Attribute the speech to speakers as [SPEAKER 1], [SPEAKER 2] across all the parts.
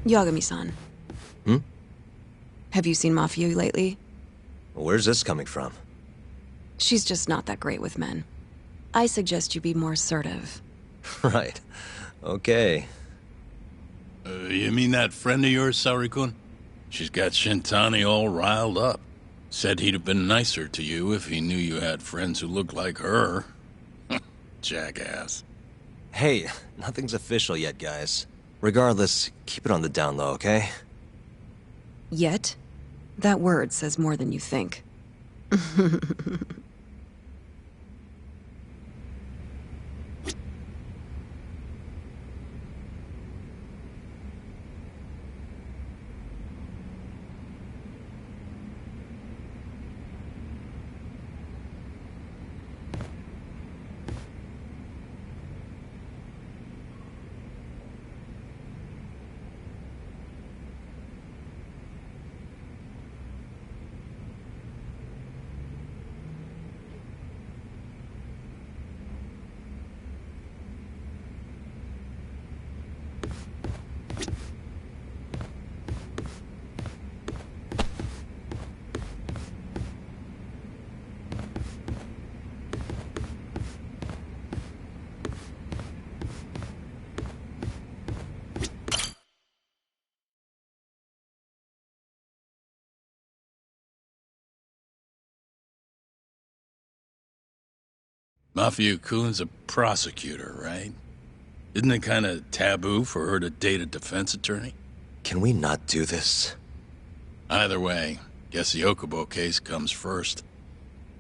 [SPEAKER 1] Yagami-san.
[SPEAKER 2] Hmm?
[SPEAKER 1] Have you seen Mafia lately?
[SPEAKER 2] Where's this coming from?
[SPEAKER 1] She's just not that great with men. I suggest you be more assertive.
[SPEAKER 2] Right. Okay.
[SPEAKER 3] You mean that friend of yours, Saori-kun? She's got Shintani all riled up. Said he'd have been nicer to you if he knew you had friends who looked like her. Jackass.
[SPEAKER 2] Hey, nothing's official yet, guys. Regardless, keep it on the down low, okay?
[SPEAKER 1] Yet? That word says more than you think.
[SPEAKER 3] Mafia-kun's a prosecutor, right? Isn't it kind of taboo for her to date a defense attorney?
[SPEAKER 2] Can we not do this?
[SPEAKER 3] Either way, guess the Okubo case comes first.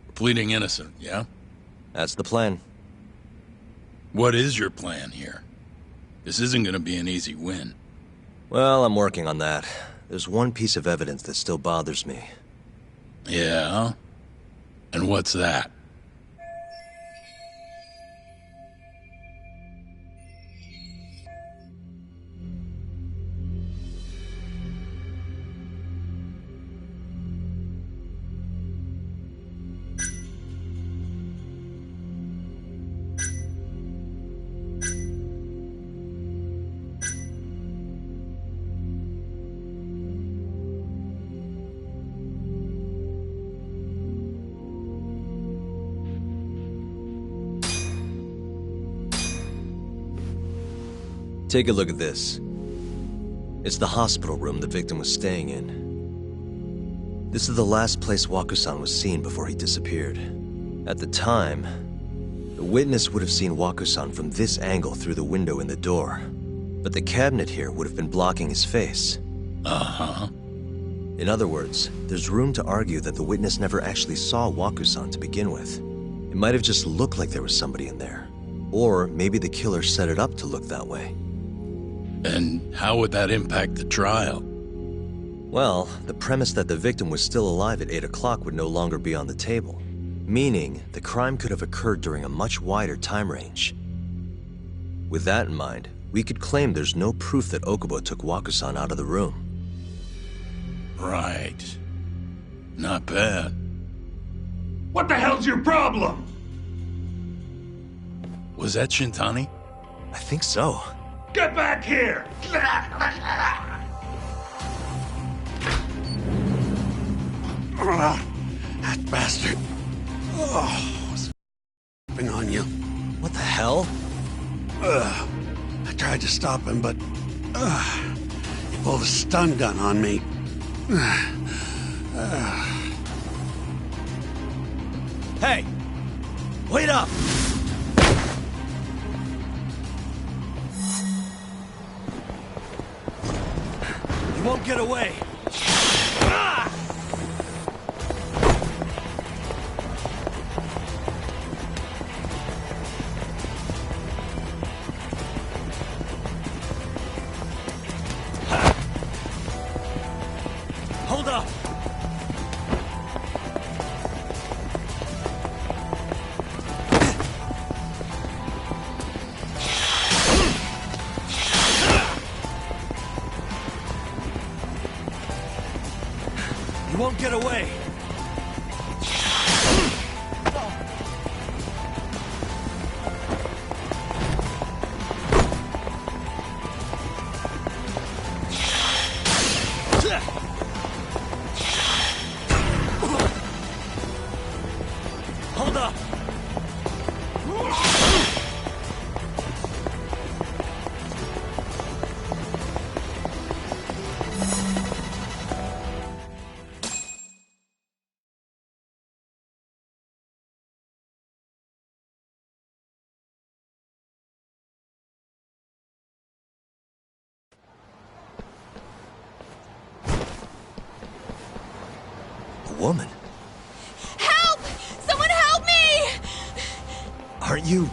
[SPEAKER 3] We're pleading innocent, yeah?
[SPEAKER 2] That's the plan.
[SPEAKER 3] What is your plan here? This isn't gonna be an easy win.
[SPEAKER 2] Well, I'm working on that. There's one piece of evidence that still bothers me.
[SPEAKER 3] Yeah? And what's that?
[SPEAKER 2] Take a look at this. It's the hospital room the victim was staying in. This is the last place Waku-san was seen before he disappeared. At the time, the witness would have seen Waku-san from this angle through the window in the door. But the cabinet here would have been blocking his face.
[SPEAKER 3] Uh-huh.
[SPEAKER 2] In other words, there's room to argue that the witness never actually saw Waku-san to begin with. It might have just looked like there was somebody in there. Or maybe the killer set it up to look that way.
[SPEAKER 3] And how would that impact the trial?
[SPEAKER 2] Well, the premise that the victim was still alive at 8 o'clock would no longer be on the table. Meaning, the crime could have occurred during a much wider time range. With that in mind, we could claim there's no proof that Okubo took Waku-san out of the room.
[SPEAKER 3] Right. Not bad.
[SPEAKER 4] What the hell's your problem?
[SPEAKER 3] Was that Shintani?
[SPEAKER 2] I think so.
[SPEAKER 4] Get back here! That bastard. Oh, was f***ing on you.
[SPEAKER 2] What the hell?
[SPEAKER 4] I tried to stop him, but he pulled a stun gun on me.
[SPEAKER 2] Hey! Wait up! You won't get away! Hold up! You won't get away! woman.
[SPEAKER 1] Help! Someone help me!
[SPEAKER 2] Aren't you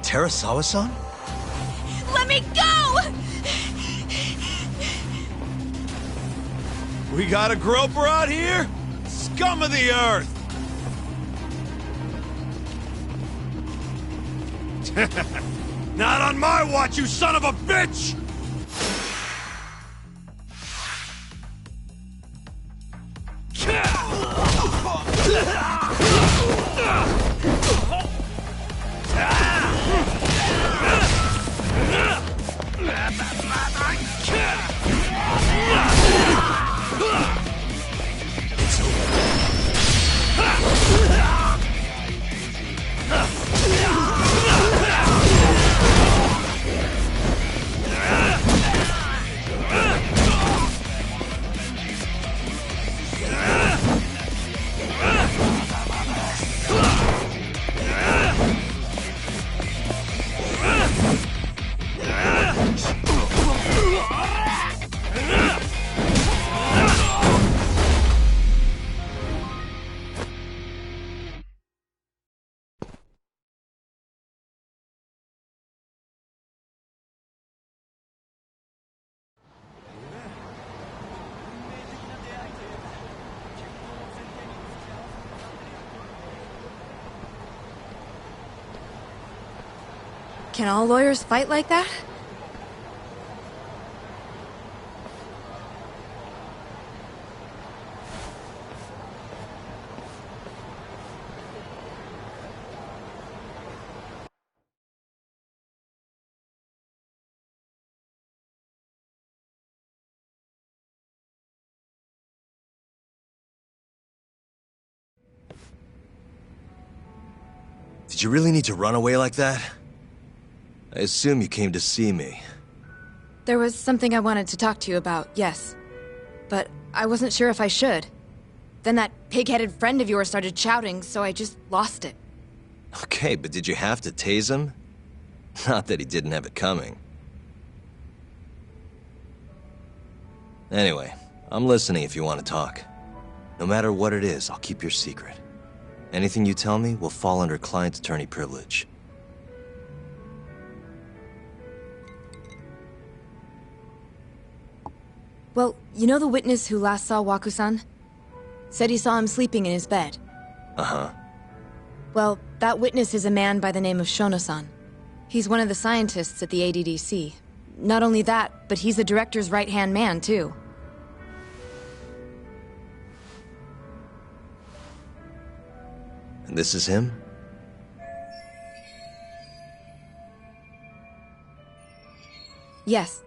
[SPEAKER 2] Terasawa-san?
[SPEAKER 1] Let me go!
[SPEAKER 4] We got a groper out here? Scum of the earth! Not on my watch, you son of a bitch!
[SPEAKER 1] Can all lawyers fight like that?
[SPEAKER 2] Did you really need to run away like that? I assume you came to see me.
[SPEAKER 1] There was something I wanted to talk to you about, yes. But I wasn't sure if I should. Then that pig-headed friend of yours started shouting, so I just lost it.
[SPEAKER 2] Okay, but did you have to tase him? Not that he didn't have it coming. Anyway, I'm listening if you want to talk. No matter what it is, I'll keep your secret. Anything you tell me will fall under client attorney privilege.
[SPEAKER 1] Well, you know the witness who last saw Waku-san? Said he saw him sleeping in his bed.
[SPEAKER 2] Uh-huh.
[SPEAKER 1] Well, that witness is a man by the name of Shono-san. He's one of the scientists at the ADDC. Not only that, but he's the director's right-hand man, too.
[SPEAKER 2] And this is him?
[SPEAKER 1] Yes.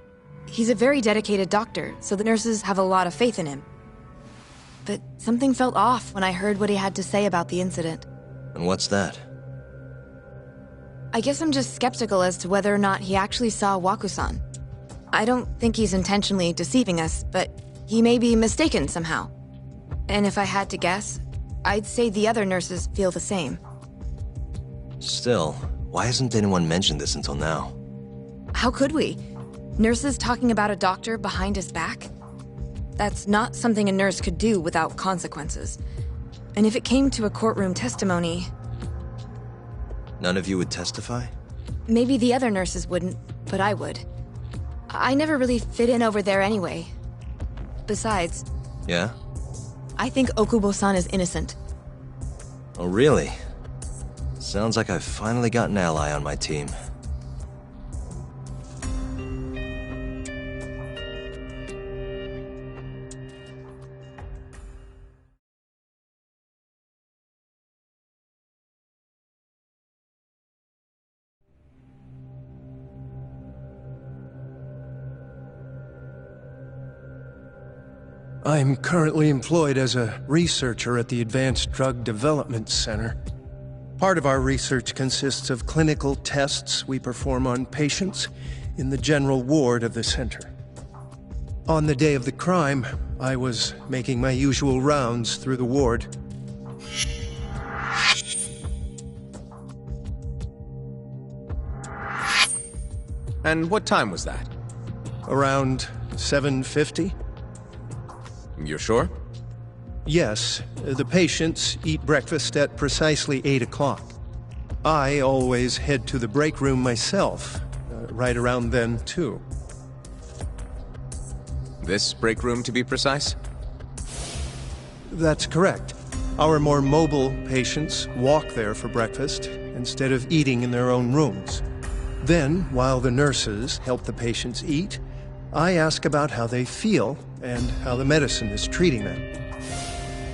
[SPEAKER 1] He's a very dedicated doctor, so the nurses have a lot of faith in him. But something felt off when I heard what he had to say about the incident.
[SPEAKER 2] And what's that?
[SPEAKER 1] I guess I'm just skeptical as to whether or not he actually saw Waku-san. I don't think he's intentionally deceiving us, but he may be mistaken somehow. And if I had to guess, I'd say the other nurses feel the same.
[SPEAKER 2] Still, why hasn't anyone mentioned this until now?
[SPEAKER 1] How could we? Nurses talking about a doctor behind his back? That's not something a nurse could do without consequences. And if it came to a courtroom testimony...
[SPEAKER 2] None of you would testify?
[SPEAKER 1] Maybe the other nurses wouldn't, but I would. I never really fit in over there anyway. Besides...
[SPEAKER 2] Yeah?
[SPEAKER 1] I think Okubo-san is innocent.
[SPEAKER 2] Oh, really? Sounds like I've finally got an ally on my team.
[SPEAKER 5] I'm currently employed as a researcher at the Advanced Drug Development Center. Part of our research consists of clinical tests we perform on patients in the general ward of the center. On the day of the crime, I was making my usual rounds through the ward.
[SPEAKER 6] And what time was that?
[SPEAKER 5] Around 7:50?
[SPEAKER 6] You're sure?
[SPEAKER 5] Yes, the patients eat breakfast at precisely 8 o'clock. I always head to the break room myself, right around then, too.
[SPEAKER 6] This break room, to be precise?
[SPEAKER 5] That's correct. Our more mobile patients walk there for breakfast instead of eating in their own rooms. Then, while the nurses help the patients eat, I ask about how they feel and how the medicine is treating them.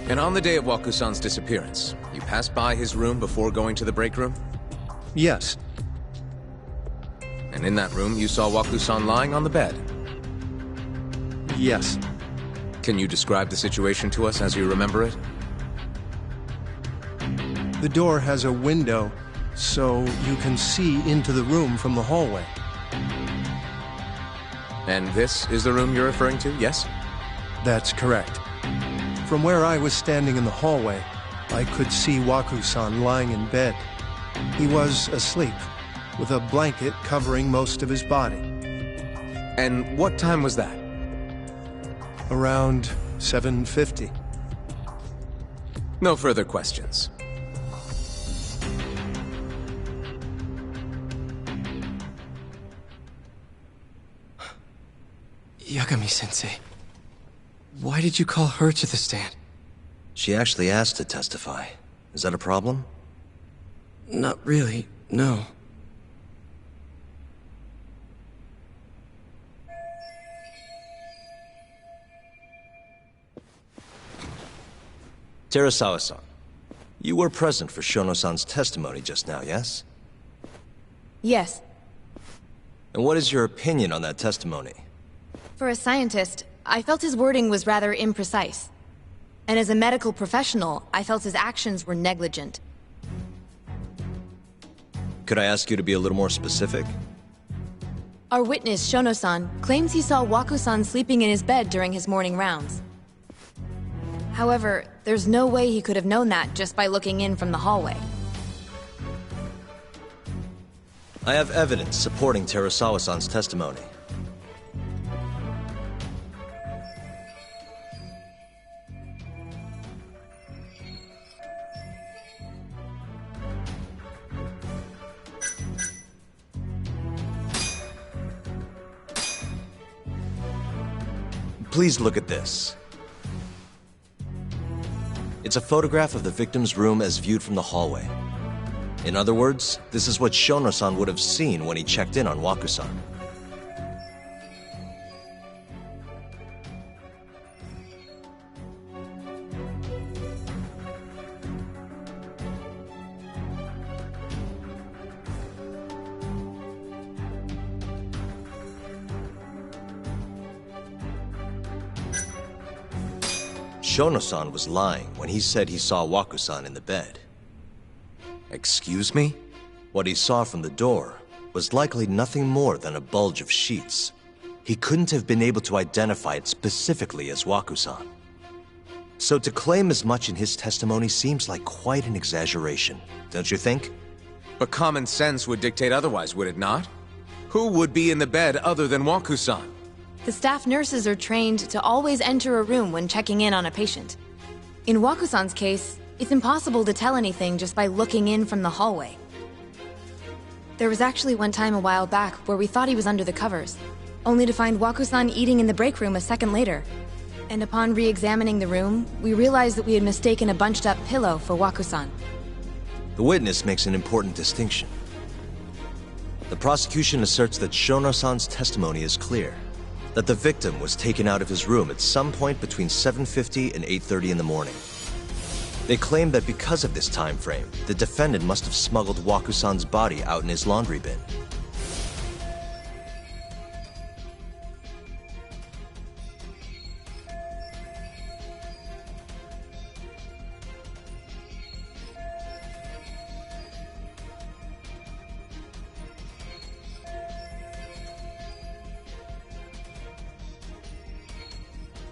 [SPEAKER 6] And on the day of Wakusan's disappearance, you passed by his room before going to the break room?
[SPEAKER 5] Yes.
[SPEAKER 6] And in that room, you saw Wakusan lying on the bed?
[SPEAKER 5] Yes.
[SPEAKER 6] Can you describe the situation to us as you remember it?
[SPEAKER 5] The door has a window, so you can see into the room from the hallway.
[SPEAKER 6] And this is the room you're referring to, yes?
[SPEAKER 5] That's correct. From where I was standing in the hallway, I could see Wakusan lying in bed. He was asleep, with a blanket covering most of his body.
[SPEAKER 6] And what time was that?
[SPEAKER 5] Around 7:50.
[SPEAKER 6] No further questions.
[SPEAKER 7] Yagami-sensei, why did you call her to the stand?
[SPEAKER 2] She actually asked to testify. Is that a problem?
[SPEAKER 7] Not really, no.
[SPEAKER 2] Terasawa-san, you were present for Shono-san's testimony just now, yes?
[SPEAKER 1] Yes.
[SPEAKER 2] And what is your opinion on that testimony?
[SPEAKER 1] For a scientist, I felt his wording was rather imprecise. And as a medical professional, I felt his actions were negligent.
[SPEAKER 2] Could I ask you to be a little more specific?
[SPEAKER 1] Our witness, Shono-san, claims he saw Waku-san sleeping in his bed during his morning rounds. However, there's no way he could have known that just by looking in from the hallway.
[SPEAKER 2] I have evidence supporting Terasawa-san's testimony. Please look at this. It's a photograph of the victim's room as viewed from the hallway. In other words, this is what Shono-san would have seen when he checked in on Waku-san. Shono-san was lying when he said he saw Waku-san in the bed.
[SPEAKER 6] Excuse me?
[SPEAKER 2] What he saw from the door was likely nothing more than a bulge of sheets. He couldn't have been able to identify it specifically as Waku-san. So to claim as much in his testimony seems like quite an exaggeration, don't you think?
[SPEAKER 6] But common sense would dictate otherwise, would it not? Who would be in the bed other than Waku-san?
[SPEAKER 1] The staff nurses are trained to always enter a room when checking in on a patient. In Waku-san's case, it's impossible to tell anything just by looking in from the hallway. There was actually one time a while back where we thought he was under the covers, only to find Waku-san eating in the break room a second later. And upon re-examining the room, we realized that we had mistaken a bunched-up pillow for Waku-san.
[SPEAKER 2] The witness makes an important distinction. The prosecution asserts that Shono-san's testimony is clear, that the victim was taken out of his room at some point between 7:50 and 8:30 in the morning. They claim that because of this time frame, the defendant must have smuggled Waku-san's body out in his laundry bin.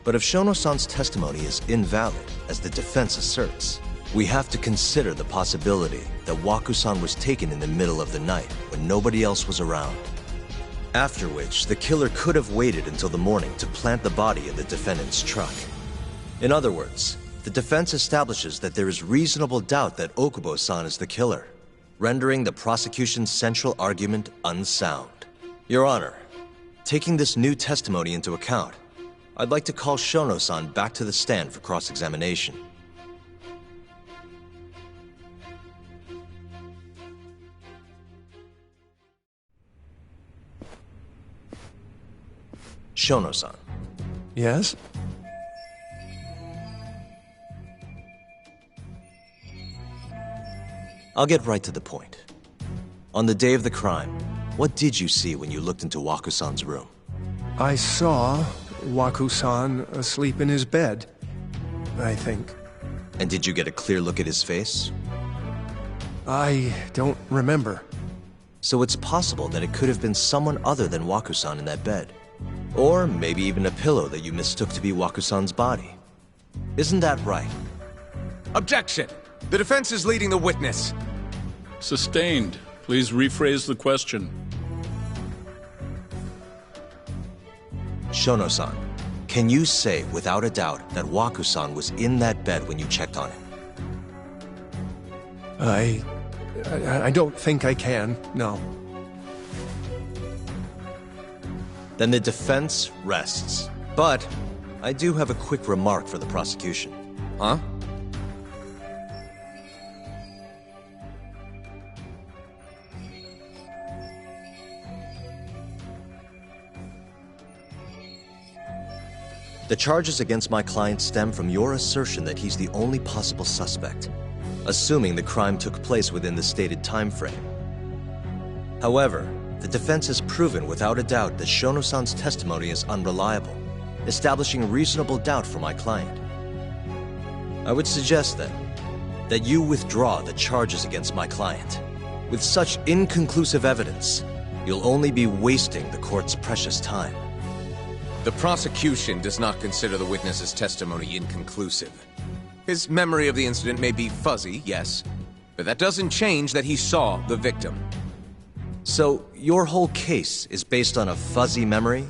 [SPEAKER 2] But if Shono-san's testimony is invalid, as the defense asserts, we have to consider the possibility that Waku-san was taken in the middle of the night when nobody else was around. After which, the killer could have waited until the morning to plant the body in the defendant's truck. In other words, the defense establishes that there is reasonable doubt that Okubo-san is the killer, rendering the prosecution's central argument unsound. Your Honor, taking this new testimony into account, I'd like to call Shono-san back to the stand for cross-examination. Shono-san.
[SPEAKER 5] Yes?
[SPEAKER 2] I'll get right to the point. On the day of the crime, what did you see when you looked into Waku-san's room?
[SPEAKER 5] I saw Waku-san asleep in his bed, I think.
[SPEAKER 2] And did you get a clear look at his face?
[SPEAKER 5] I don't remember.
[SPEAKER 2] So it's possible that it could have been someone other than Waku-san in that bed. Or maybe even a pillow that you mistook to be Waku-san's body. Isn't that right?
[SPEAKER 6] Objection! The defense is leading the witness.
[SPEAKER 3] Sustained. Please rephrase the question.
[SPEAKER 2] Shono-san, can you say without a doubt that Waku-san was in that bed when you checked on him?
[SPEAKER 5] I don't think I can, no.
[SPEAKER 2] Then the defense rests. But I do have a quick remark for the prosecution.
[SPEAKER 6] Huh?
[SPEAKER 2] The charges against my client stem from your assertion that he's the only possible suspect, assuming the crime took place within the stated time frame. However, the defense has proven without a doubt that Shono-san's testimony is unreliable, establishing reasonable doubt for my client. I would suggest then that you withdraw the charges against my client. With such inconclusive evidence, you'll only be wasting the court's precious time.
[SPEAKER 6] The prosecution does not consider the witness's testimony inconclusive. His memory of the incident may be fuzzy, yes, but that doesn't change that he saw the victim.
[SPEAKER 2] So, your whole case is based on a fuzzy memory?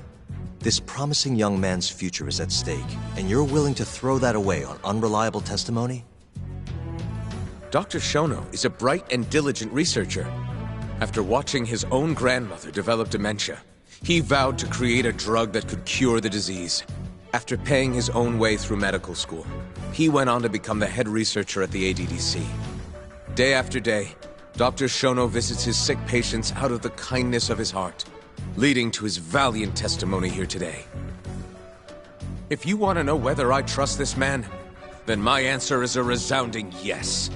[SPEAKER 2] This promising young man's future is at stake, and you're willing to throw that away on unreliable testimony?
[SPEAKER 6] Dr. Shono is a bright and diligent researcher. After watching his own grandmother develop dementia, he vowed to create a drug that could cure the disease. After paying his own way through medical school, he went on to become the head researcher at the ADDC. Day after day, Dr. Shono visits his sick patients out of the kindness of his heart, leading to his valiant testimony here today. If you want to know whether I trust this man, then my answer is a resounding yes.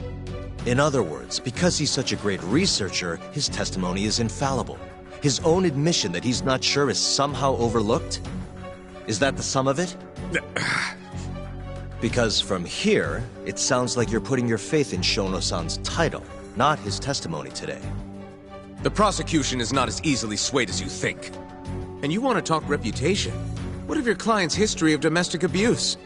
[SPEAKER 2] In other words, because he's such a great researcher, his testimony is infallible. His own admission that he's not sure is somehow overlooked? Is that the sum of it? Because from here, it sounds like you're putting your faith in Shono-san's title, not his testimony today.
[SPEAKER 6] The prosecution is not as easily swayed as you think. And you want to talk reputation? What of your client's history of domestic abuse?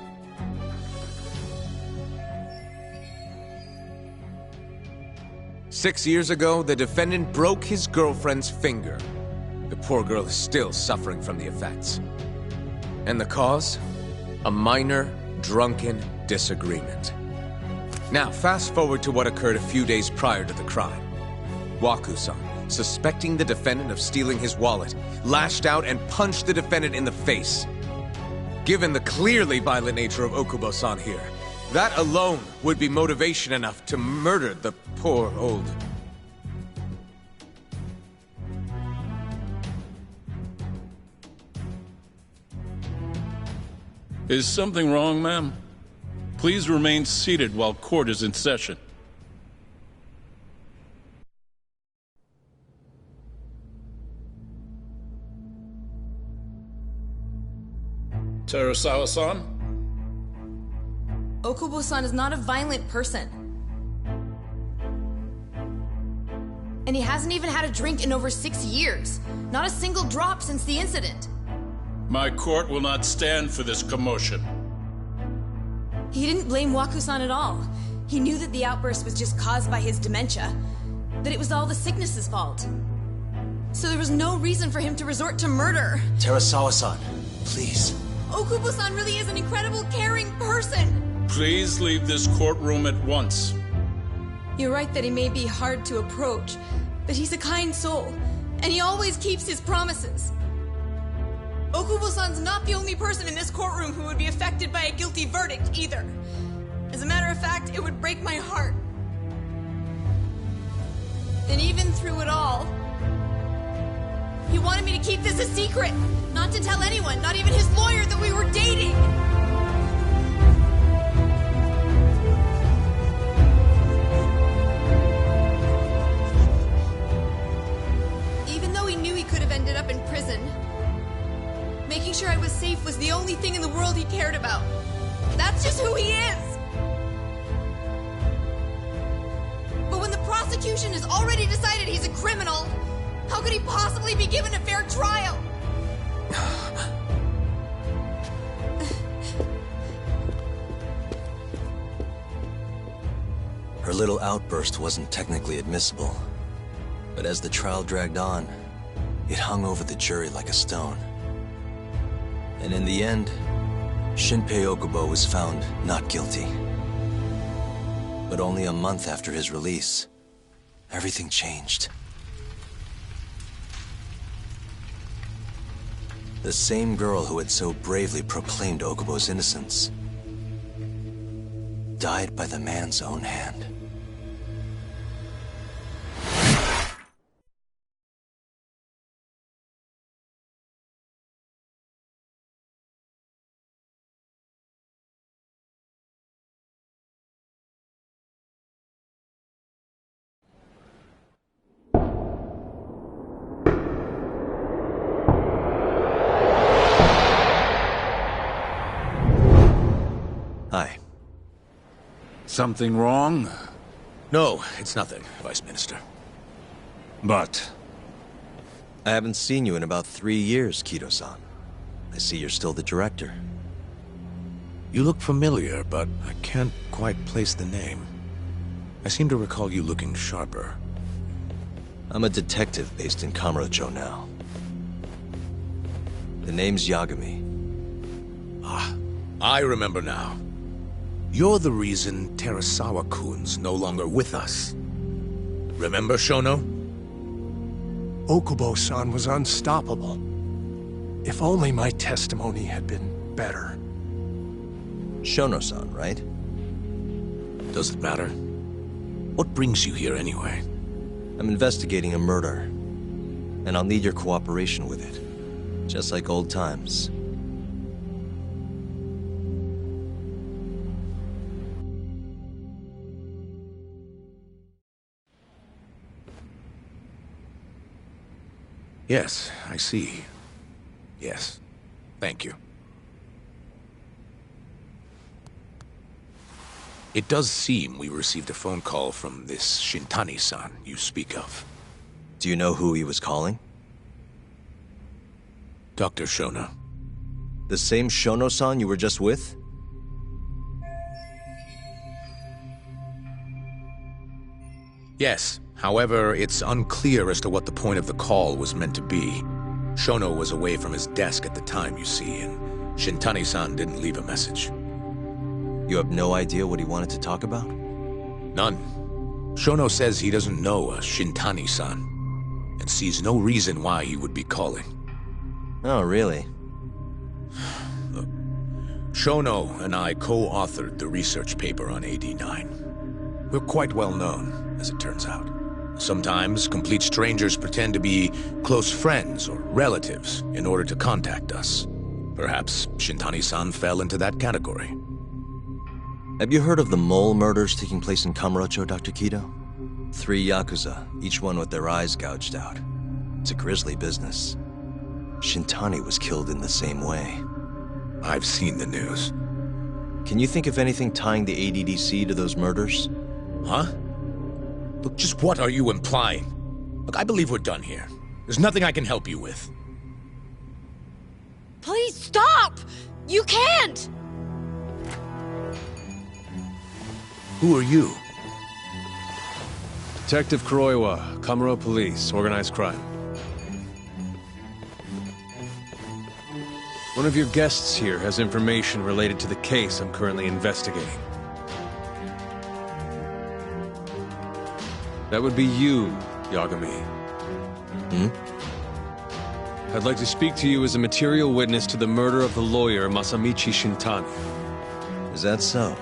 [SPEAKER 6] Six years ago, the defendant broke his girlfriend's finger. The poor girl is still suffering from the effects. And the cause? A minor, drunken disagreement. Now, fast forward to what occurred a few days prior to the crime. Waku-san, suspecting the defendant of stealing his wallet, lashed out and punched the defendant in the face. Given the clearly violent nature of Okubo-san here, that alone would be motivation enough to murder the poor old...
[SPEAKER 3] Is something wrong, ma'am? Please remain seated while court is in session. Terasawa-san?
[SPEAKER 1] Okubo-san is not a violent person. And he hasn't even had a drink in over 6 years. Not a single drop since the incident.
[SPEAKER 3] My court will not stand for this commotion.
[SPEAKER 1] He didn't blame Waku-san at all. He knew that the outburst was just caused by his dementia. That it was all the sickness's fault. So there was no reason for him to resort to murder.
[SPEAKER 2] Terasawa-san, please.
[SPEAKER 1] Okubo-san really is an incredible, caring person.
[SPEAKER 8] Please leave this courtroom at once.
[SPEAKER 9] You're right that he may be hard to approach, but he's a kind soul, and he always keeps his promises. Okubo-san's not the only person in this courtroom who would be affected by a guilty verdict, either. As a matter of fact, it would break my heart. And even through it all, he wanted me to keep this a secret, not to tell anyone, not even his lawyer, that we were dating. Even though he knew he could have ended up in prison, making sure I was safe was the only thing in the world he cared about. That's just who he is. But when the prosecution has already decided he's a criminal, how could he possibly be given a fair trial?
[SPEAKER 2] Her little outburst wasn't technically admissible, but as the trial dragged on, it hung over the jury like a stone. And in the end, Shinpei Okubo was found not guilty. But only a month after his release, everything changed. The same girl who had so bravely proclaimed Okubo's innocence died by the man's own hand. Hi.
[SPEAKER 8] Something wrong?
[SPEAKER 6] No, it's nothing, Vice Minister.
[SPEAKER 8] But...
[SPEAKER 2] I haven't seen you in about 3 years, Kido-san. I see you're still the director.
[SPEAKER 6] You look familiar, but I can't quite place the name. I seem to recall you looking sharper.
[SPEAKER 2] I'm a detective based in Kamurocho now. The name's Yagami.
[SPEAKER 6] Ah, I remember now. You're the reason Terasawa-kun's no longer with us. Remember, Shono?
[SPEAKER 5] Okubo-san was unstoppable. If only my testimony had been better.
[SPEAKER 2] Shono-san, right?
[SPEAKER 6] Does it matter? What brings you here anyway?
[SPEAKER 2] I'm investigating a murder, and I'll need your cooperation with it. Just like old times.
[SPEAKER 6] Yes, I see. Yes. Thank you. It does seem we received a phone call from this Shintani-san you speak of.
[SPEAKER 2] Do you know who he was calling?
[SPEAKER 6] Dr. Shono.
[SPEAKER 2] The same Shono-san you were just with?
[SPEAKER 6] Yes. However, it's unclear as to what the point of the call was meant to be. Shono was away from his desk at the time, you see, and Shintani-san didn't leave a message.
[SPEAKER 2] You have no idea what he wanted to talk about?
[SPEAKER 6] None. Shono says he doesn't know a Shintani-san, and sees no reason why he would be calling.
[SPEAKER 2] Oh, really?
[SPEAKER 6] Look, Shono and I co-authored the research paper on AD9. We're quite well known, as it turns out. Sometimes, complete strangers pretend to be close friends or relatives in order to contact us. Perhaps Shintani-san fell into that category.
[SPEAKER 2] Have you heard of the mole murders taking place in Kamurocho, Dr. Kido? 3 Yakuza, each one with their eyes gouged out. It's a grisly business. Shintani was killed in the same way.
[SPEAKER 6] I've seen the news.
[SPEAKER 2] Can you think of anything tying the ADDC to those murders?
[SPEAKER 6] Huh? Look, just what are you implying? Look, I believe we're done here. There's nothing I can help you with.
[SPEAKER 9] Please stop! You can't!
[SPEAKER 6] Who are you?
[SPEAKER 10] Detective Kuroiwa, Kamuro Police, Organized Crime. One of your guests here has information related to the case I'm currently investigating. That would be you, Yagami. I'd like to speak to you as a material witness to the murder of the lawyer Masamichi Shintani.
[SPEAKER 2] Is that so?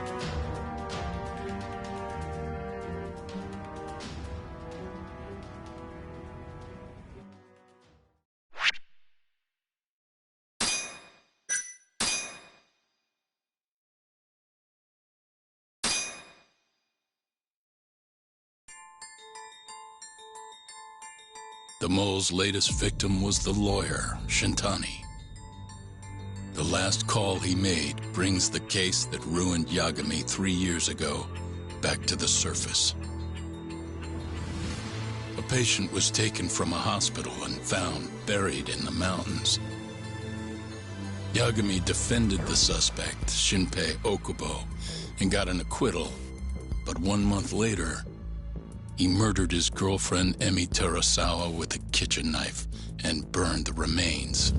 [SPEAKER 3] The mole's latest victim was the lawyer, Shintani. The last call he made brings the case that ruined Yagami 3 years ago back to the surface. A patient was taken from a hospital and found buried in the mountains. Yagami defended the suspect, Shinpei Okubo, and got an acquittal. But 1 month later, he murdered his girlfriend Emi Terasawa with a kitchen knife and burned the remains.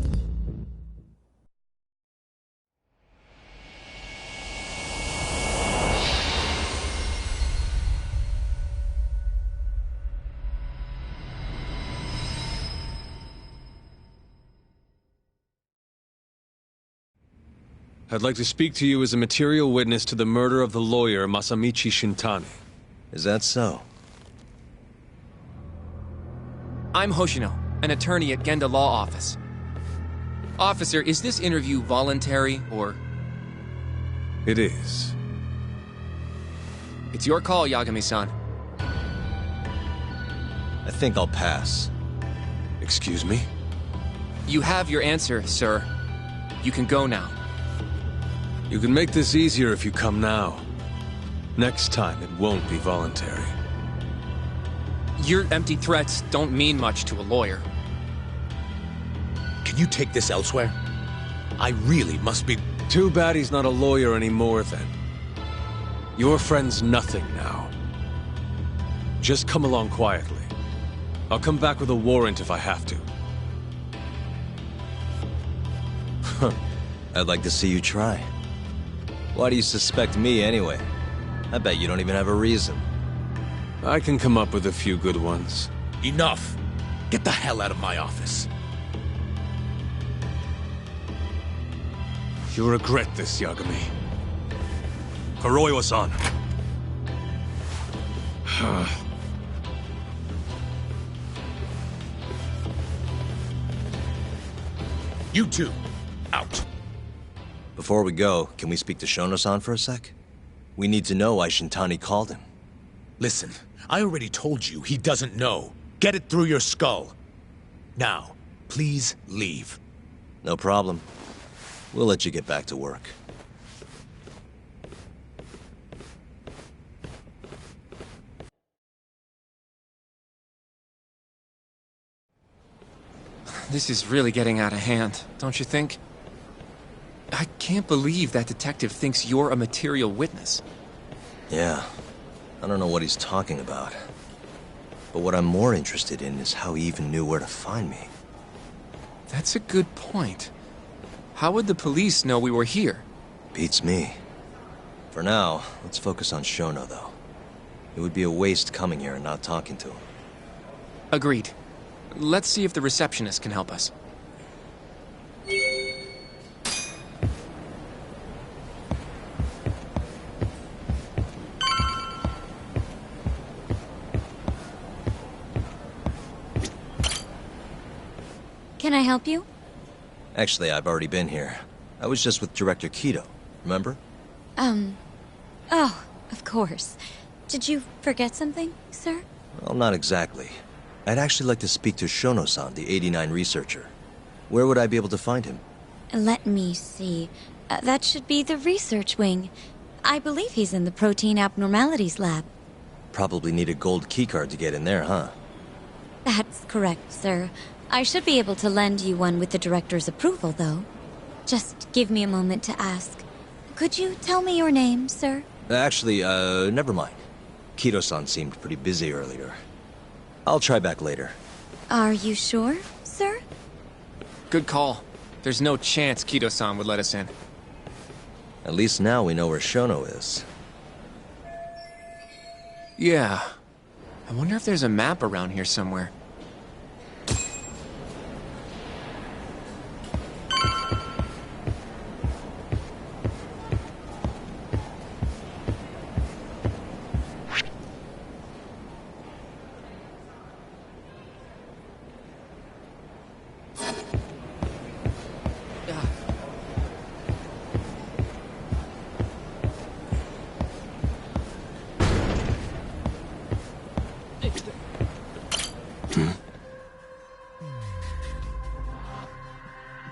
[SPEAKER 10] I'd like to speak to you as a material witness to the murder of the lawyer Masamichi Shintani.
[SPEAKER 2] Is that so?
[SPEAKER 11] I'm Hoshino, an attorney at Genda Law Office. Officer, is this interview voluntary, or...?
[SPEAKER 10] It is.
[SPEAKER 11] It's your call, Yagami-san.
[SPEAKER 2] I think I'll pass.
[SPEAKER 10] Excuse me?
[SPEAKER 11] You have your answer, sir. You can go now.
[SPEAKER 10] You can make this easier if you come now. Next time, it won't be voluntary.
[SPEAKER 11] Your empty threats don't mean much to a lawyer.
[SPEAKER 12] Can you take this elsewhere? I really must be...
[SPEAKER 10] Too bad he's not a lawyer anymore, then. Your friend's nothing now. Just come along quietly. I'll come back with a warrant if I have to.
[SPEAKER 2] I'd like to see you try. Why do you suspect me anyway? I bet you don't even have a reason.
[SPEAKER 10] I can come up with a few good ones.
[SPEAKER 12] Enough! Get the hell out of my office.
[SPEAKER 10] You'll regret this, Yagami.
[SPEAKER 8] Kuroiwa-san.
[SPEAKER 12] You two, out.
[SPEAKER 2] Before we go, can we speak to Shono-san for a sec? We need to know why Shintani called him.
[SPEAKER 12] Listen, I already told you he doesn't know. Get it through your skull. Now, please leave.
[SPEAKER 2] No problem. We'll let you get back to work.
[SPEAKER 11] This is really getting out of hand, don't you think? I can't believe that detective thinks you're a material witness.
[SPEAKER 2] Yeah. I don't know what he's talking about. But what I'm more interested in is how he even knew where to find me.
[SPEAKER 11] That's a good point. How would the police know we were here?
[SPEAKER 2] Beats me. For now, let's focus on Shono, though. It would be a waste coming here and not talking to him.
[SPEAKER 11] Agreed. Let's see if the receptionist can help us.
[SPEAKER 13] Can I help you?
[SPEAKER 2] Actually, I've already been here. I was just with Director Kido, remember?
[SPEAKER 13] Oh, of course. Did you forget something, sir?
[SPEAKER 2] Well, not exactly. I'd actually like to speak to Shono-san, the 89 researcher. Where would I be able to find him?
[SPEAKER 13] Let me see. That should be the research wing. I believe he's in the protein abnormalities lab.
[SPEAKER 2] Probably need a gold keycard to get in there, huh?
[SPEAKER 13] That's correct, sir. I should be able to lend you one with the director's approval, though. Just give me a moment to ask. Could you tell me your name, sir?
[SPEAKER 2] Actually, never mind. Kido-san seemed pretty busy earlier. I'll try back later.
[SPEAKER 13] Are you sure, sir?
[SPEAKER 11] Good call. There's no chance Kido-san would let us in.
[SPEAKER 2] At least now we know where Shono is.
[SPEAKER 11] Yeah. I wonder if there's a map around here somewhere.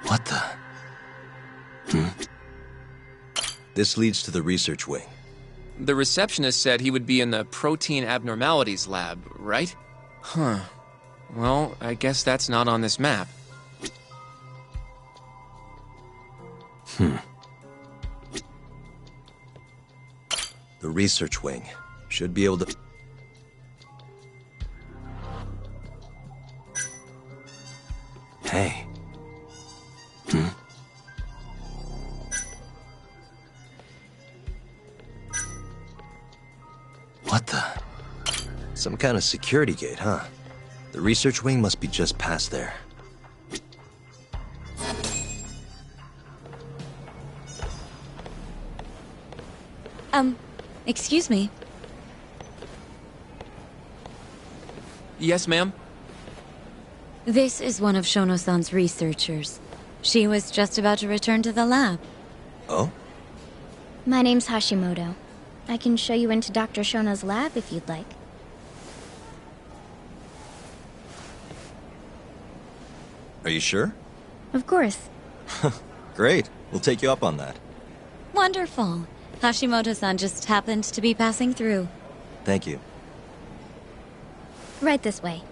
[SPEAKER 2] What the? This leads to the research wing.
[SPEAKER 11] The receptionist said he would be in the protein abnormalities lab, right? Huh. Well, I guess that's not on this map.
[SPEAKER 2] The research wing should be able to... Hey. What the? Some kind of security gate, huh? The research wing must be just past there.
[SPEAKER 13] Excuse me.
[SPEAKER 11] Yes, ma'am?
[SPEAKER 13] This is one of Shono-san's researchers. She was just about to return to the lab.
[SPEAKER 2] Oh?
[SPEAKER 14] My name's Hashimoto. I can show you into Dr. Shono's lab if you'd like.
[SPEAKER 2] Are you sure?
[SPEAKER 14] Of course.
[SPEAKER 2] Great. We'll take you up on that.
[SPEAKER 13] Wonderful. Hashimoto-san just happened to be passing through.
[SPEAKER 2] Thank you.
[SPEAKER 14] Right this way.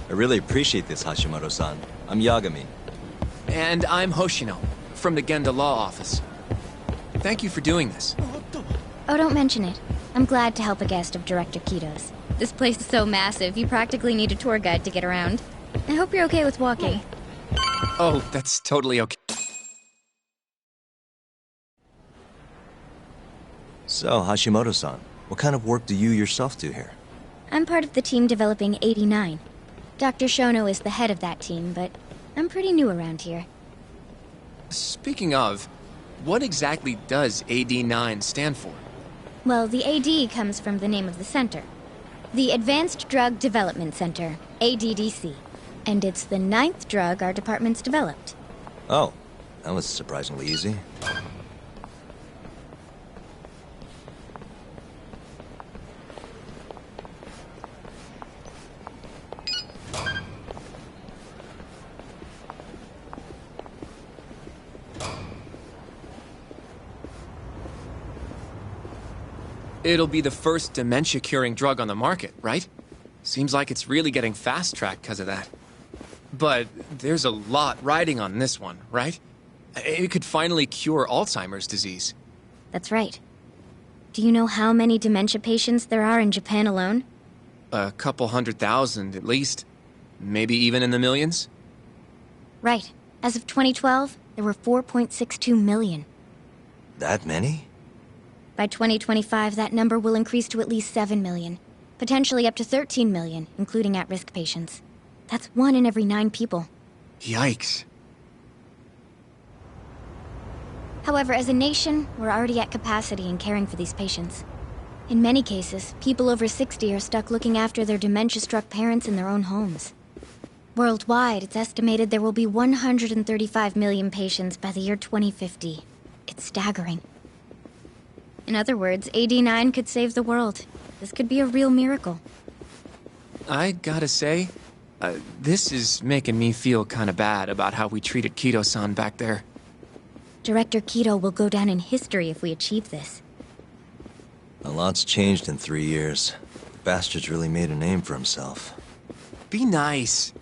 [SPEAKER 2] I really appreciate this, Hashimoto-san. I'm Yagami.
[SPEAKER 11] And I'm Hoshino, from the Genda Law Office. Thank you for doing this.
[SPEAKER 14] Oh, don't mention it. I'm glad to help a guest of Director Kido's. This place is so massive, you practically need a tour guide to get around. I hope you're okay with walking.
[SPEAKER 11] Oh, that's totally okay.
[SPEAKER 2] So, Hashimoto-san, what kind of work do you yourself do here?
[SPEAKER 14] I'm part of the team developing 89. Dr. Shono is the head of that team, but I'm pretty new around here.
[SPEAKER 11] Speaking of, what exactly does AD9 stand for?
[SPEAKER 14] Well, the AD comes from the name of the center. The Advanced Drug Development Center, ADDC. And it's the 9th drug our department's developed.
[SPEAKER 2] Oh, that was surprisingly easy.
[SPEAKER 11] It'll be the first dementia-curing drug on the market, right? Seems like it's really getting fast-tracked because of that. But there's a lot riding on this one, right? It could finally cure Alzheimer's disease.
[SPEAKER 14] That's right. Do you know how many dementia patients there are in Japan alone?
[SPEAKER 11] A couple 100,000 at least. Maybe even in the millions?
[SPEAKER 14] Right. As of 2012, there were 4.62 million.
[SPEAKER 2] That many?
[SPEAKER 14] By 2025, that number will increase to at least 7 million. Potentially up to 13 million, including at-risk patients. That's 1 in every 9 people.
[SPEAKER 11] Yikes.
[SPEAKER 14] However, as a nation, we're already at capacity in caring for these patients. In many cases, people over 60 are stuck looking after their dementia-struck parents in their own homes. Worldwide, it's estimated there will be 135 million patients by the year 2050. It's staggering. In other words, AD9 could save the world. This could be a real miracle.
[SPEAKER 11] I gotta say, this is making me feel kinda bad about how we treated Kido-san back there.
[SPEAKER 14] Director Kido will go down in history if we achieve this.
[SPEAKER 2] A lot's changed in 3 years. The bastard's really made a name for himself.
[SPEAKER 11] Be nice.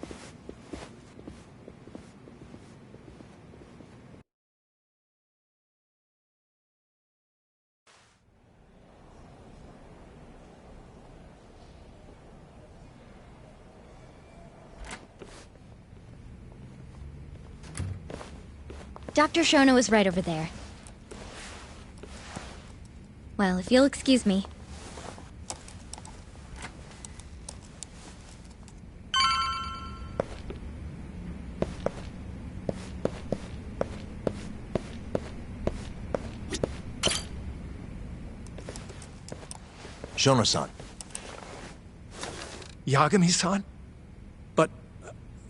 [SPEAKER 14] Dr. Shono is right over there. Well, if you'll excuse me.
[SPEAKER 2] Shono-san.
[SPEAKER 5] Yagami-san? But,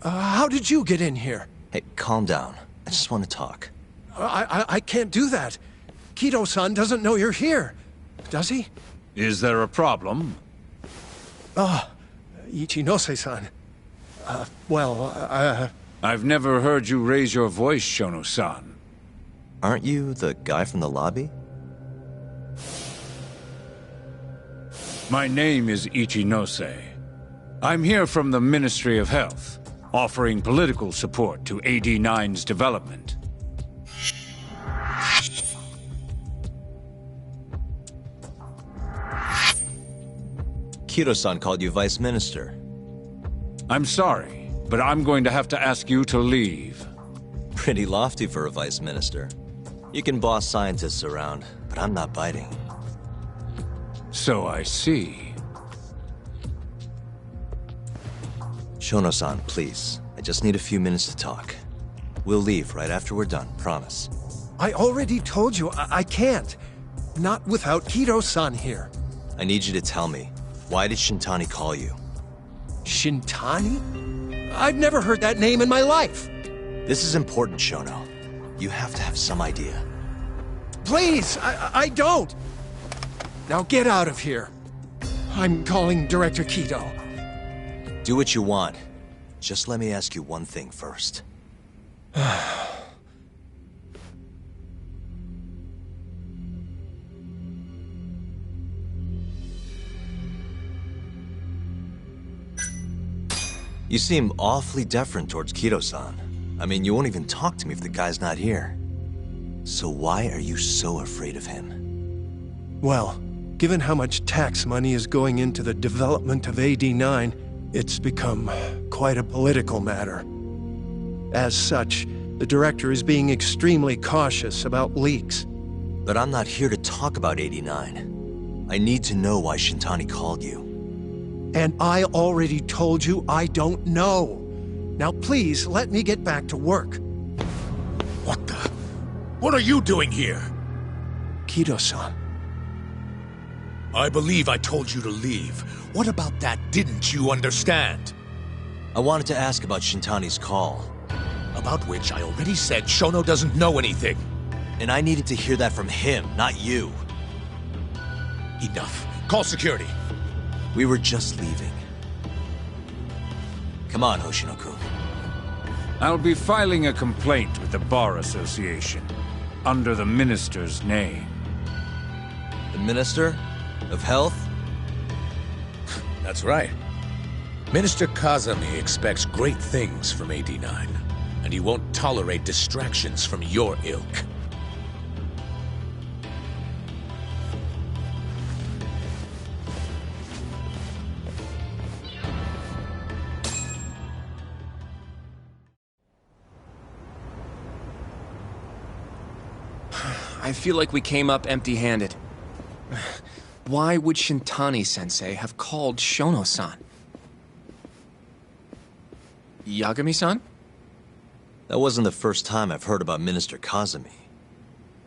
[SPEAKER 5] how did you get in here?
[SPEAKER 2] Hey, calm down. I just want to talk.
[SPEAKER 5] I can't do that. Kido-san doesn't know you're here. Does he?
[SPEAKER 8] Is there a problem?
[SPEAKER 5] Ichinose-san.
[SPEAKER 8] I've never heard you raise your voice, Shono-san.
[SPEAKER 2] Aren't you the guy from the lobby?
[SPEAKER 8] My name is Ichinose. I'm here from the Ministry of Health, offering political support to AD9's development.
[SPEAKER 2] Kido-san called you Vice Minister.
[SPEAKER 8] I'm sorry, but I'm going to have to ask you to leave.
[SPEAKER 2] Pretty lofty for a Vice Minister. You can boss scientists around, but I'm not biting.
[SPEAKER 8] So I see.
[SPEAKER 2] Shono-san, please. I just need a few minutes to talk. We'll leave right after we're done, promise.
[SPEAKER 5] I already told you I can't. Not without Kido-san here.
[SPEAKER 2] I need you to tell me, why did Shintani call you?
[SPEAKER 5] Shintani? I've never heard that name in my life.
[SPEAKER 2] This is important, Shono. You have to have some idea.
[SPEAKER 5] Please, I don't. Now get out of here. I'm calling Director Kido.
[SPEAKER 2] Do what you want. Just let me ask you one thing first. You seem awfully deferent towards Kido-san. I mean, you won't even talk to me if the guy's not here. So why are you so afraid of him?
[SPEAKER 5] Well, given how much tax money is going into the development of AD9, it's become quite a political matter. As such, the director is being extremely cautious about leaks.
[SPEAKER 2] But I'm not here to talk about 89. I need to know why Shintani called you.
[SPEAKER 5] And I already told you I don't know. Now please, let me get back to work.
[SPEAKER 12] What the? What are you doing here?
[SPEAKER 5] Kido-san.
[SPEAKER 12] I believe I told you to leave. What about that didn't you understand?
[SPEAKER 2] I wanted to ask about Shintani's call.
[SPEAKER 12] About which I already said Shono doesn't know anything.
[SPEAKER 2] And I needed to hear that from him, not you.
[SPEAKER 12] Enough. Call security.
[SPEAKER 2] We were just leaving. Come on, Hoshino-kun.
[SPEAKER 8] I'll be filing a complaint with the Bar Association, under the Minister's name.
[SPEAKER 2] The Minister of Health?
[SPEAKER 12] That's right. Minister Kazami expects great things from AD9, and he won't tolerate distractions from your ilk.
[SPEAKER 11] I feel like we came up empty-handed. Why would Shintani-sensei have called Shono-san? Yagami-san?
[SPEAKER 2] That wasn't the first time I've heard about Minister Kazami.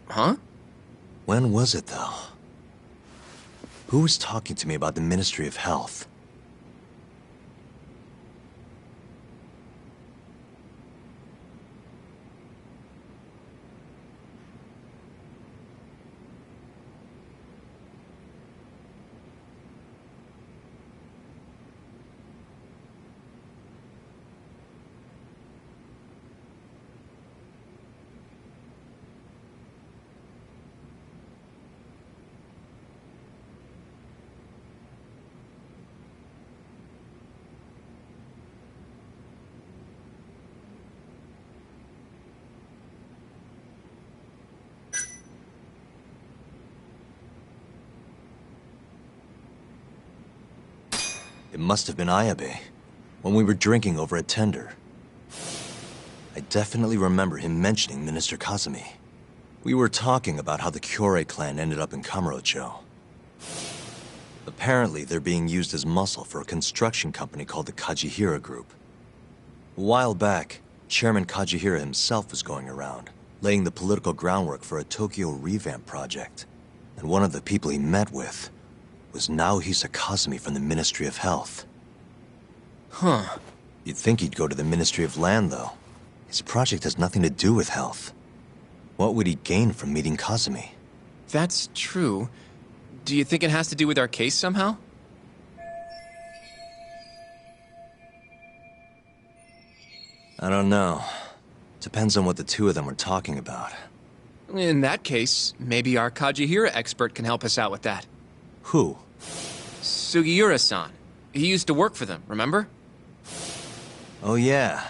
[SPEAKER 11] Huh?
[SPEAKER 2] When was it, though? Who was talking to me about the Ministry of Health? It must have been Ayabe, when we were drinking over a tender. I definitely remember him mentioning Minister Kazumi. We were talking about how the Kyorei clan ended up in Kamurocho. Apparently, they're being used as muscle for a construction company called the Kajihira Group. A while back, Chairman Kajihira himself was going around, laying the political groundwork for a Tokyo revamp project. And one of the people he met with was Naohisa Kazumi from the Ministry of Health.
[SPEAKER 11] Huh.
[SPEAKER 2] You'd think he'd go to the Ministry of Land, though. His project has nothing to do with health. What would he gain from meeting Kazumi?
[SPEAKER 11] That's true. Do you think it has to do with our case somehow?
[SPEAKER 2] I don't know. Depends on what the two of them were talking about.
[SPEAKER 11] In that case, maybe our Kajihira expert can help us out with that.
[SPEAKER 2] Who?
[SPEAKER 11] Sugiura-san. He used to work for them, remember?
[SPEAKER 2] Oh, yeah.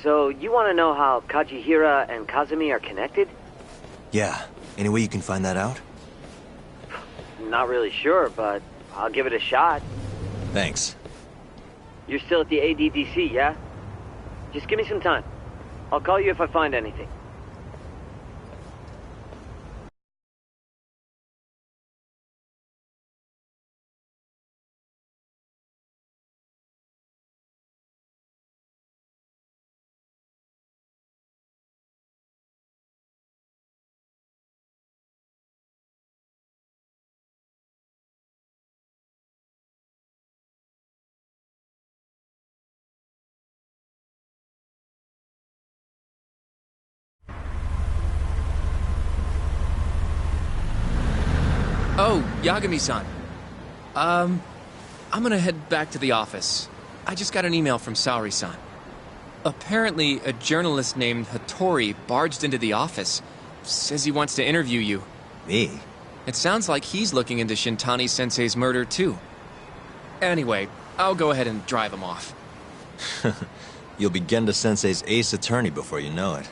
[SPEAKER 15] So, you want to know how Kajihira and Kazumi are connected?
[SPEAKER 2] Yeah. Any way you can find that out?
[SPEAKER 15] Not really sure, but I'll give it a shot.
[SPEAKER 2] Thanks.
[SPEAKER 15] You're still at the ADDC, yeah? Just give me some time. I'll call you if I find anything.
[SPEAKER 11] Oh, Yagami-san. I'm gonna head back to the office. I just got an email from Saori-san. Apparently, a journalist named Hattori barged into the office. Says he wants to interview you.
[SPEAKER 2] Me?
[SPEAKER 11] It sounds like he's looking into Shintani-sensei's murder, too. Anyway, I'll go ahead and drive him off.
[SPEAKER 2] You'll be Genda-sensei's ace attorney before you know it.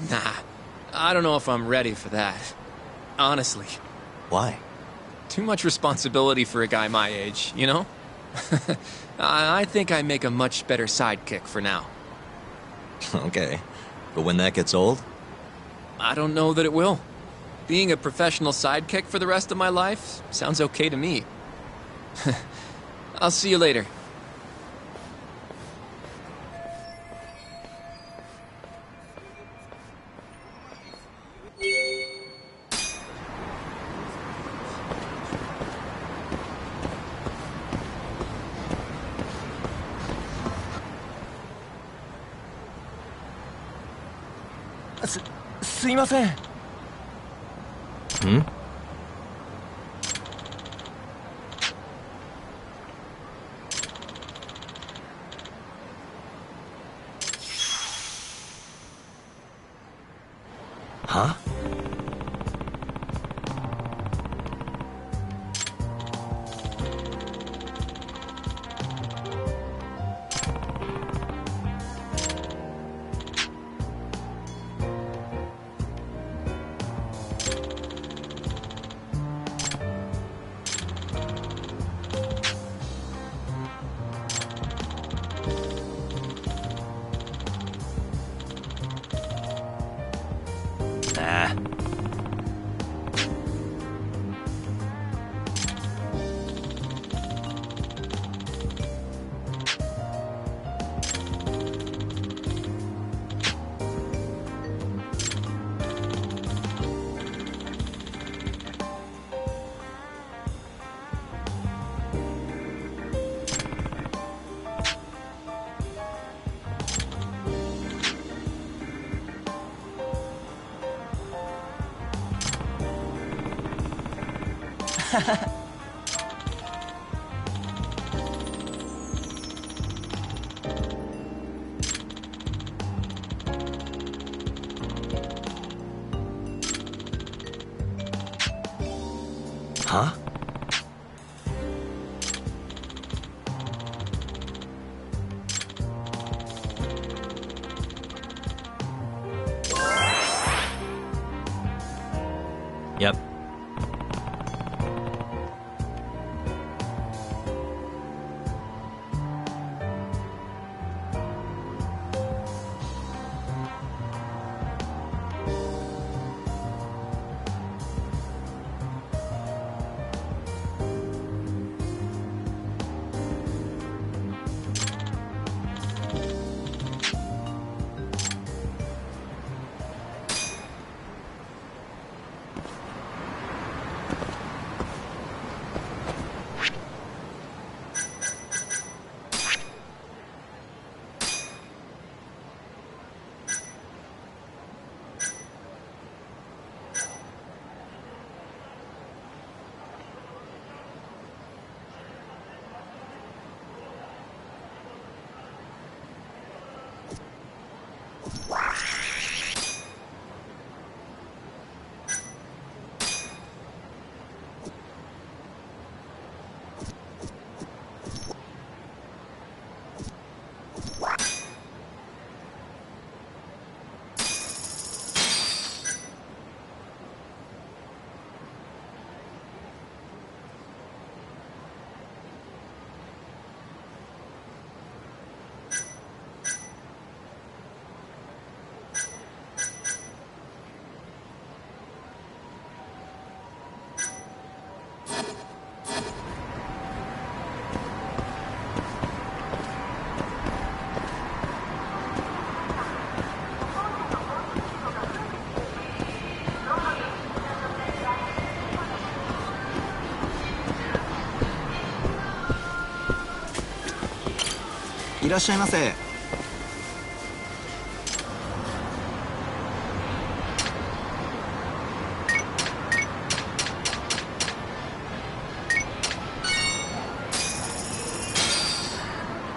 [SPEAKER 11] Nah, I don't know if I'm ready for that. Honestly.
[SPEAKER 2] Why?
[SPEAKER 11] Too much responsibility for a guy my age, you know? I think I make a much better sidekick for now.
[SPEAKER 2] Okay. But when that gets old?
[SPEAKER 11] I don't know that it will. Being a professional sidekick for the rest of my life sounds okay to me. I'll see you later.
[SPEAKER 2] Hmm? Huh? Nah. Huh? Yep.
[SPEAKER 16] いらっしゃいませ。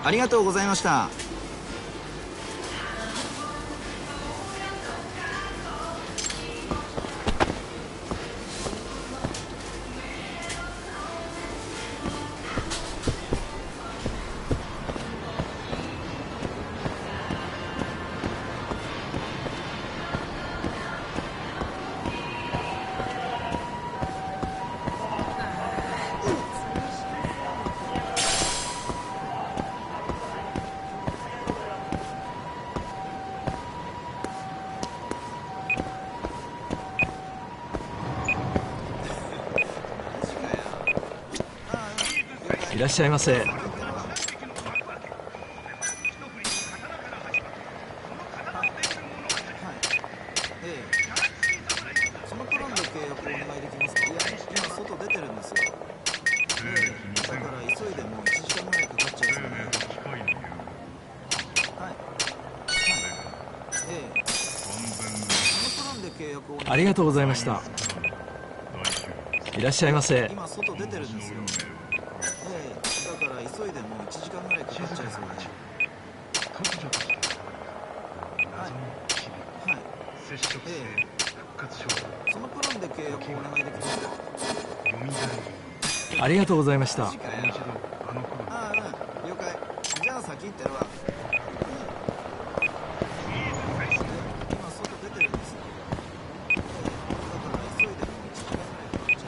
[SPEAKER 16] ありがとうございました。
[SPEAKER 7] いらっしゃいませ。
[SPEAKER 16] そのプランで契約お願いできますか？いや、今外出てるんですよ。だから急いでもう1時間ぐらいかかっちゃいそうで。そのプランで契約をお願い。
[SPEAKER 7] ありがとうございました。いらっしゃいませ。
[SPEAKER 16] 今外出てるんですよ。だから急いでもう1時間ぐらいかかっちゃいそうで。そのプランで契約をお願いできますか？
[SPEAKER 7] ありがとうございました。
[SPEAKER 16] 了解。じゃあ先行ってるわ。今外出てるんですよ。だから急いでもう1時間ぐらいかかっちゃい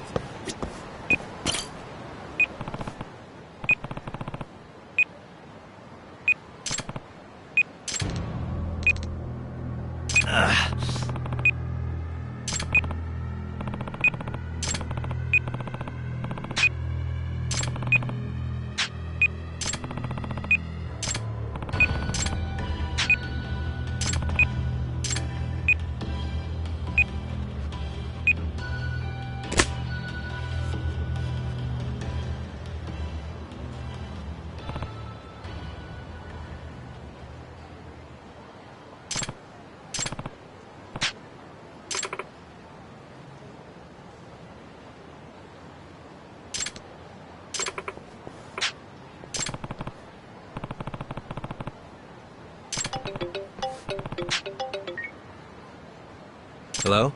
[SPEAKER 2] Hello?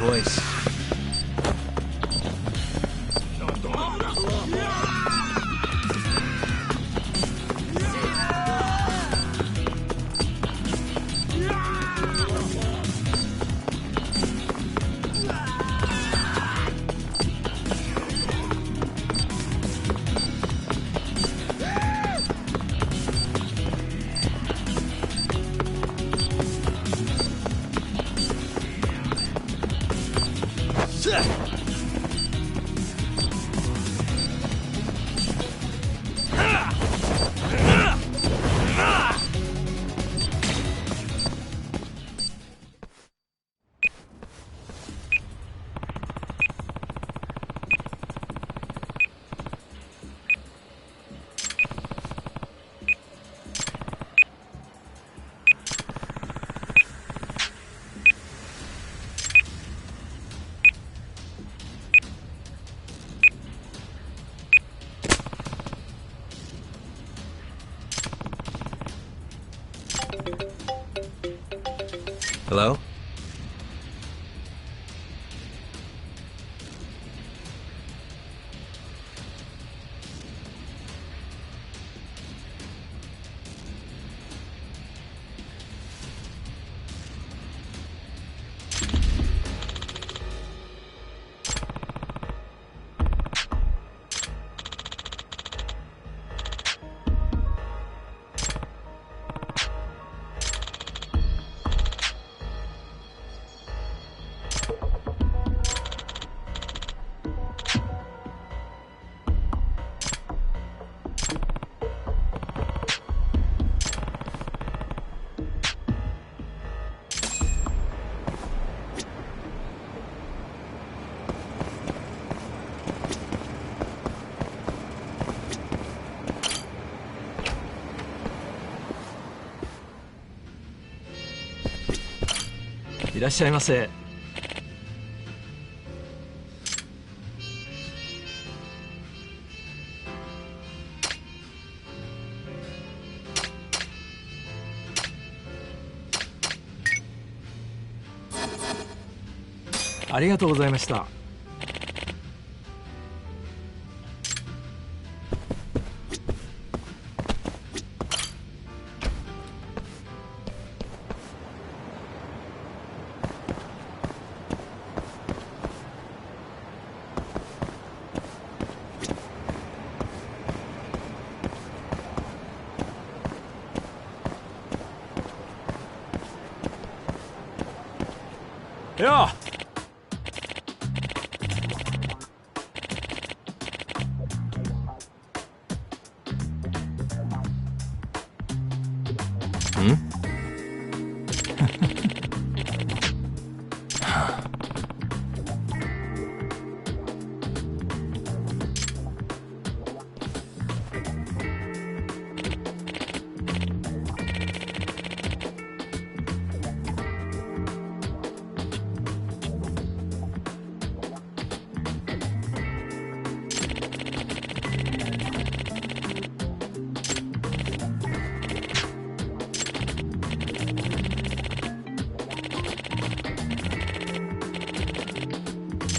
[SPEAKER 2] choice. Hello?
[SPEAKER 17] いらっしゃいませ。ありがとうございました。よ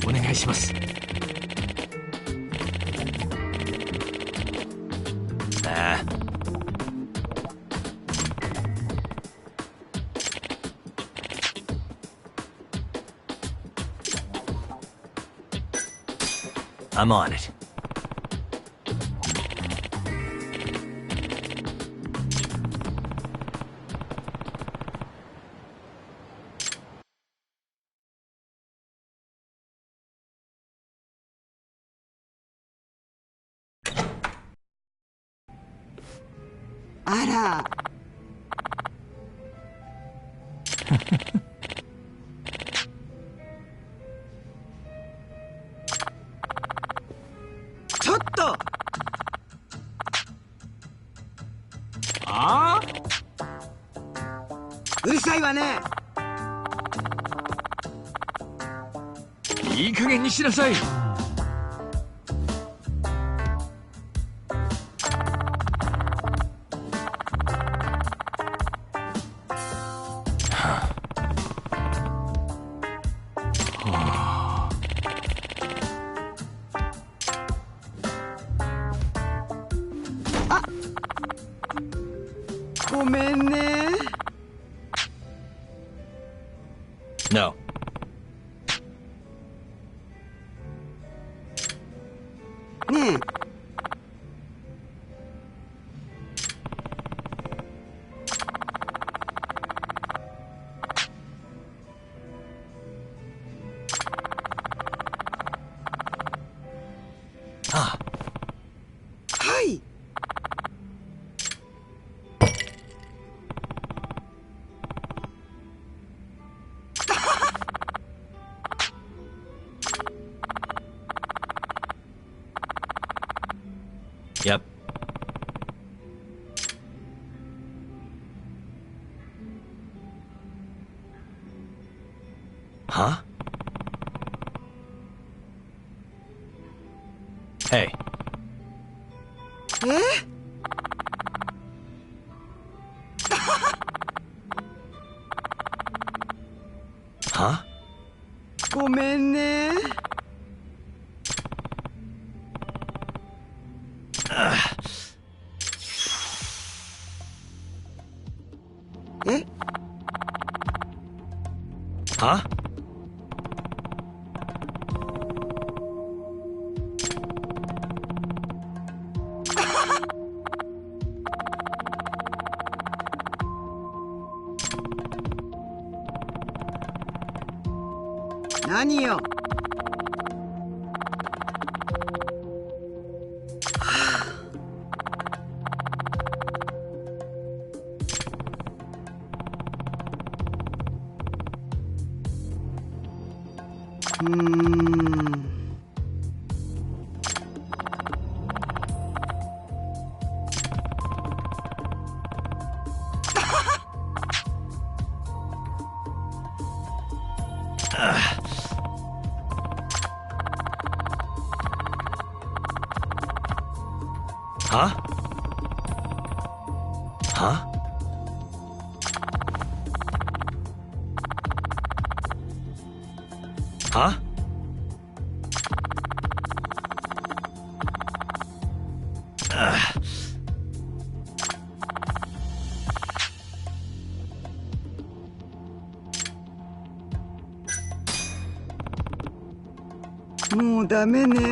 [SPEAKER 17] お願いします。
[SPEAKER 2] I'm on it.
[SPEAKER 18] Ara. ちょっと。
[SPEAKER 17] ああ？
[SPEAKER 18] うるさいわね。
[SPEAKER 17] いい加減にしなさい。あ
[SPEAKER 2] No. Ah.
[SPEAKER 16] はい。
[SPEAKER 2] Yep. Huh? Hey. Huh?
[SPEAKER 16] ごめんね。え
[SPEAKER 2] Huh? ?
[SPEAKER 16] 何よ。
[SPEAKER 2] Huh? Huh? Huh?
[SPEAKER 16] もうダメね。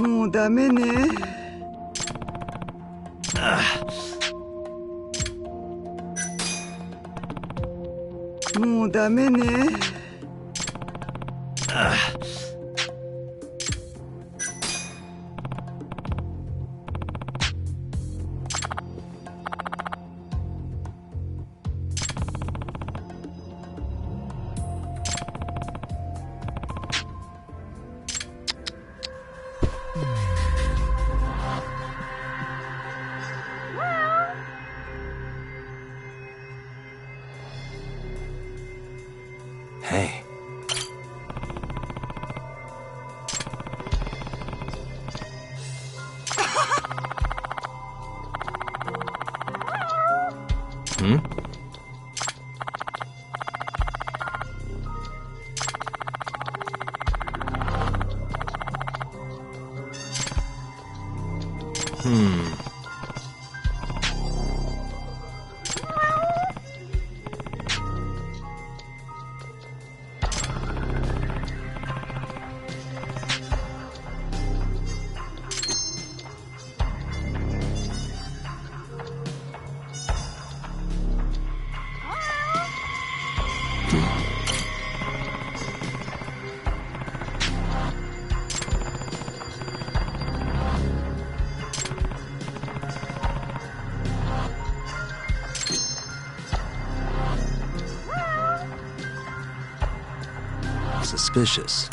[SPEAKER 16] もうダメね。もうダメね。
[SPEAKER 2] Hey. Hmm? Suspicious.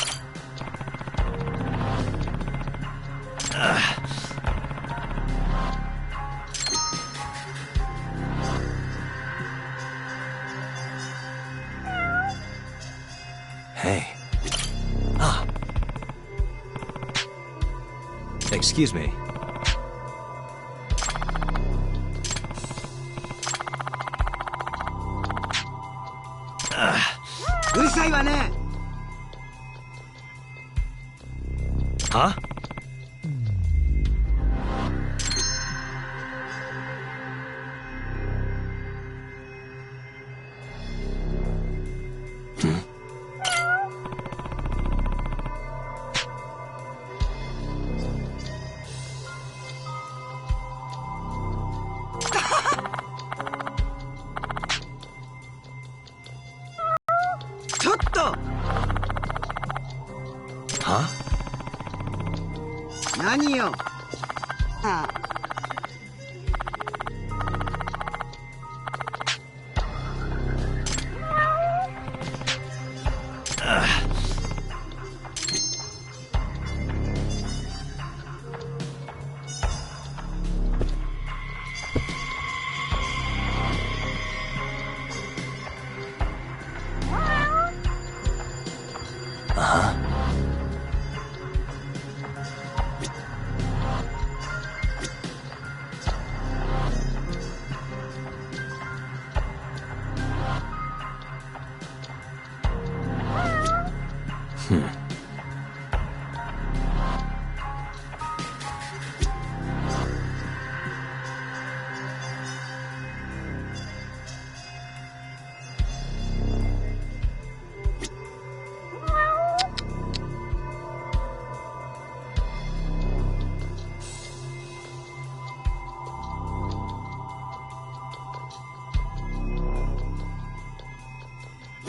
[SPEAKER 2] Hey. Ah. Excuse me.
[SPEAKER 16] うるさいわね。
[SPEAKER 2] Huh?
[SPEAKER 16] 何よ。あ。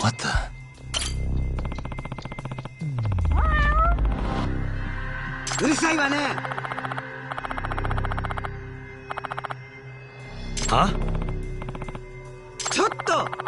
[SPEAKER 2] What the? Huh?
[SPEAKER 16] ちょっと。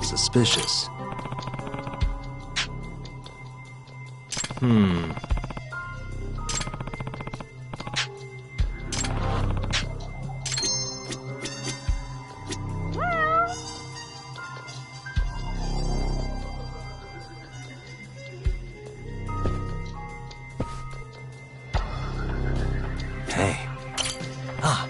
[SPEAKER 2] suspicious. Hey. Ah.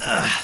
[SPEAKER 2] Ugh.